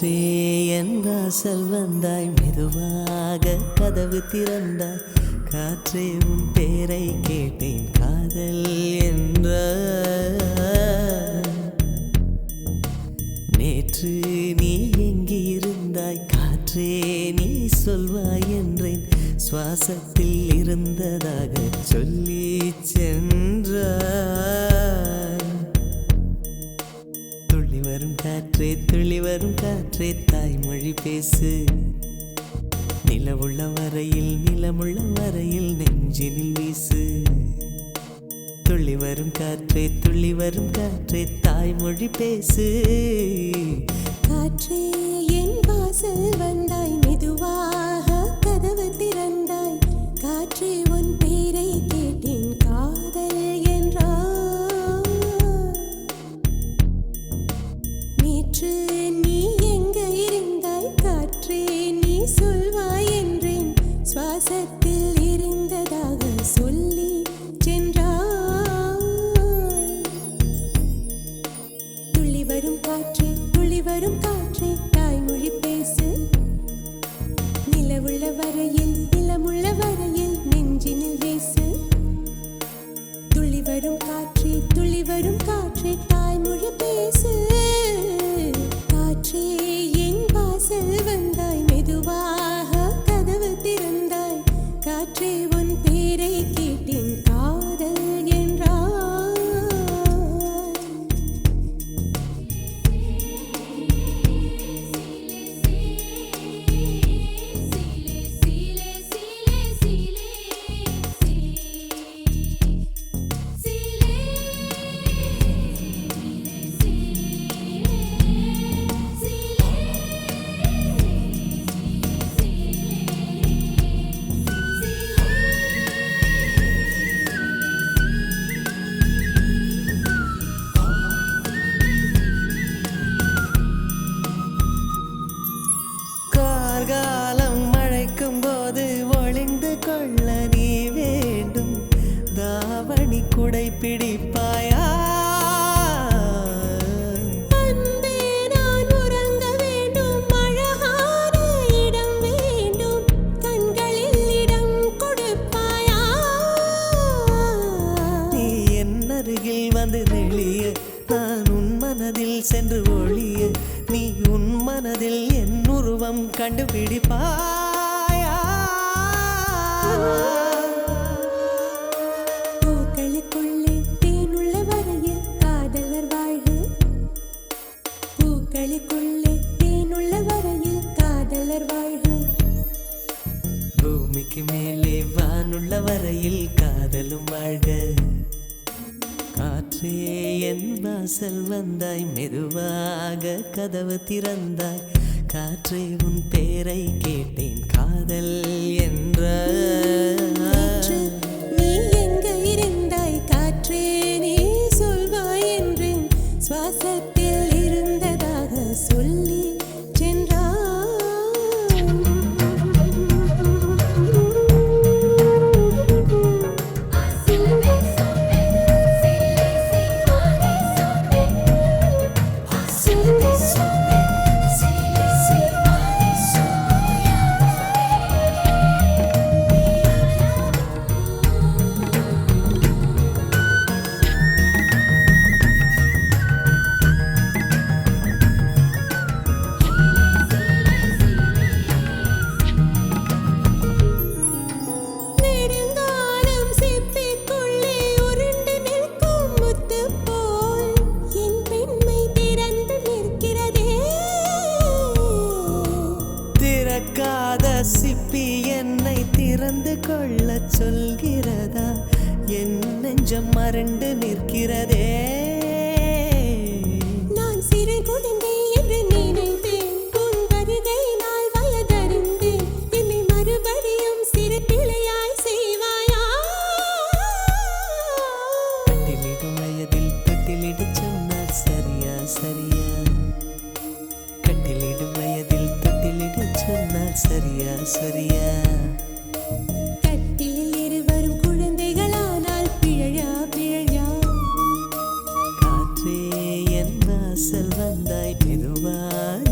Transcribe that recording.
காற்றே என் வாசல் வந்தாய், மெதுவாக கதவு திறந்தாய். காற்றே உன் பேரை கேட்டேன், காதல் என்ற. நேற்று நீ எங்கே இருந்தாய், காற்றே நீ சொல்வாய் என்றேன். சுவாசத்தில் இருந்ததாக சொல்லி சென்றாய். துள்ளி வரும் காற்றே, துள்ளி வரும் காற்றே, தாய்மொழி பேசு. நிலவுள்ள வரையில், நிலமுள்ள வரையில் நெஞ்சினில் வீசு. துள்ளி வரும் காற்றே, துள்ளி வரும் காற்றே, தாய்மொழி பேசு. காற்றே என் வாசல் வந்தாய், மெதுவாக கதவு திறந்தாய். காற்றே உன் பேரை கேட்டேன், காதல் என்றாய். நேற்று நீ எங்க இருந்தாய், காற்றே நீ சொல்வாய் என்றேன். சுவாசத்தில் இருந்ததாக சொல்லி சென்றாய். துள்ளி வரும் காற்றே, துள்ளி வரும் காற்றே, தாய்மொழி பேசு. நிலவுள்ள வரையில், நிலமுள்ள வரையில் நெஞ்சினில் வீசு. துள்ளி வரும் காற்றே, துள்ளி வரும் காற்றே, தாய்மொழி பேசு. காற்றே என் வாசல் வந்தாய், மெதுவாக கதவு திறந்தாய். காற்றே உன் பேரை கேட்டேன், காதல் என்றாய். கார்காலம் மழைக்கும் போது ஒளிந்து கொள்ள நீ வேண்டும். தாவணி குடை பிடிப்பாயா? அன்பே நான் உறங்க வேண்டும், அழகான இடம் வேண்டும். கண்களில் இடம் கொடுப்பாயா? நீ என் அருகில் வந்து நெளிய, நான் உன் மனதில் சென்று ஒளிய. நீ உன் மனதில் என் உருவம் கண்டுபிடிப்பாயா? பூக்களுக்குள்ளே தேனுள்ள வரையில் காதலர் வாழ்க. பூக்களுக்குள்ளே தேனுள்ள வரையில் காதலர் வாழ்க. பூமிக்கு மேலே வானுள்ள வரையில் காதலும் வாழ்க. காற்றே என் வாசல் வந்தாய், மெதுவாக கதவு திறந்தாய். காற்றே உன் பேரை கேட்டேன், காதல் என்ற. நேற்று நீ எங்க இருந்தாய், காற்றே நீ சொல்வாய் என்றேன். சுவாசத்தில் இருந்ததாக சொல்லி சென்றாய். நெடுங்காலம் சிப்பிக்குள்ளே உருண்டு நிற்கும் முத்து போல் என் பெண்மை திறந்து நிற்கிறதே. திறக்காத சிப்பி என்னை திறந்து கொள்ள சொல்கிறதா? என் நெஞ்சம் மறண்டு நிற்கிறதே. நான் சிறு குழந்தை என்று நினைத்தேன், உன் வருகையினால் வயதறிந்தேன். என்னை மறுபடியும் சிறு பிள்ளையாய் செய்வாயா? கட்டிலிடும் வயதில் தொட்டிலிடு சொன்னால் சரியா சரியா? கட்டிலிடும் வயதில் தொட்டிலிடு சொன்னால் சரியா சரியா? கட்டிலில் இருவரும் குழந்தைகளானால் பிழையா பிழையா? காற்றே என் வாசல் வந்தாய், மெதுவாக